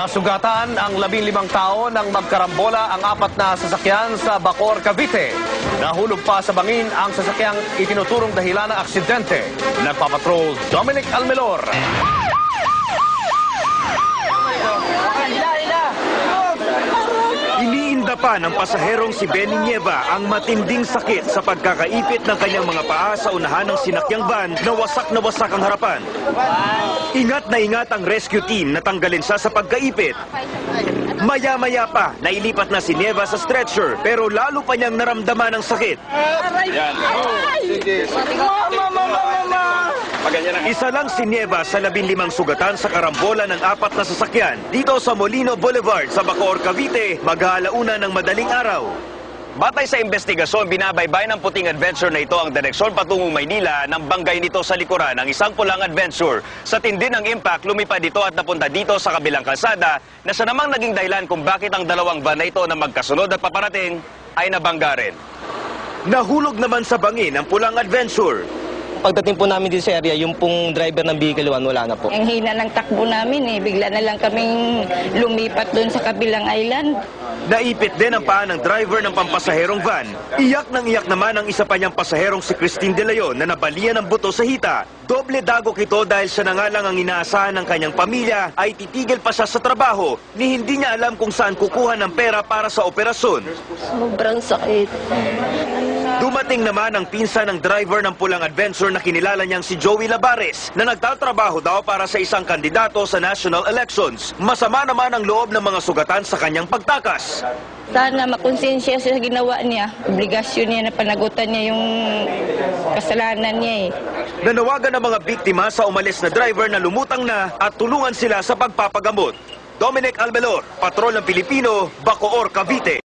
Nasugatan ang 15 tao nang magkarambola ang 4 na sasakyan sa Bacoor, Cavite. Nahulog pa sa bangin ang sasakyang itinuturong dahilan ng aksidente. Nagpapatrol Dominic Almelor. Iniinda pa ng pasaherong si Benny Nieva ang matinding sakit sa pagkakaipit ng kanyang mga paa sa unahan ng sinakyang van na wasak ang harapan. Ingat na ingat ang rescue team na tanggalin siya sa pagkaipit. Maya-maya pa, nailipat na si Nieva sa stretcher pero lalo pa niyang naramdaman ang sakit. Isa lang si Nieva sa 15 sugatan sa karambola ng 4 na sasakyan dito sa Molino Boulevard sa Bacoor, Cavite, mag-aalauna ng madaling araw. Batay sa investigasyon, binabaybay ng puting adventure na ito ang direksyon patungong Maynila nang banggay nito sa likuran ng isang pulang adventure. Sa tindi ng impact, lumipad ito at napunta dito sa kabilang kalsada na siya namang naging dahilan kung bakit ang dalawang van na ito na magkasunod at paparating ay nabangga rin. Nahulog naman sa bangin ang pulang adventure. Pagdating po namin dito sa area, yung pong driver ng Vehicle 1, wala na po. Ang hina ng takbo namin bigla na lang kaming lumipat doon sa kabilang island. Naipit din ang paa ng driver ng pampasaherong van. Iyak nang iyak naman ang isa pa niyang pasaherong si Christine De Leon na nabalian ng buto sa hita. Doble dagok ito dahil siya na nga lang ang inaasahan ng kanyang pamilya ay titigil pa siya sa trabaho ni hindi niya alam kung saan kukuha ng pera para sa operasyon. Sobrang sakit. Dumating naman ang pinsan ng driver ng pulang adventure na kinilala niyang si Joey Labares na nagtatrabaho daw para sa isang kandidato sa national elections. Masama naman ang loob ng mga sugatan sa kanyang pagtakas. Sana makonsensya siya sa ginawa niya. Obligasyon niya na panagutan niya yung kasalanan niya Nanawagan ng mga biktima sa umalis na driver na lumutang na at tulungan sila sa pagpapagamot. Dominic Almelor, Patrol ng Pilipino, Bacoor, Cavite.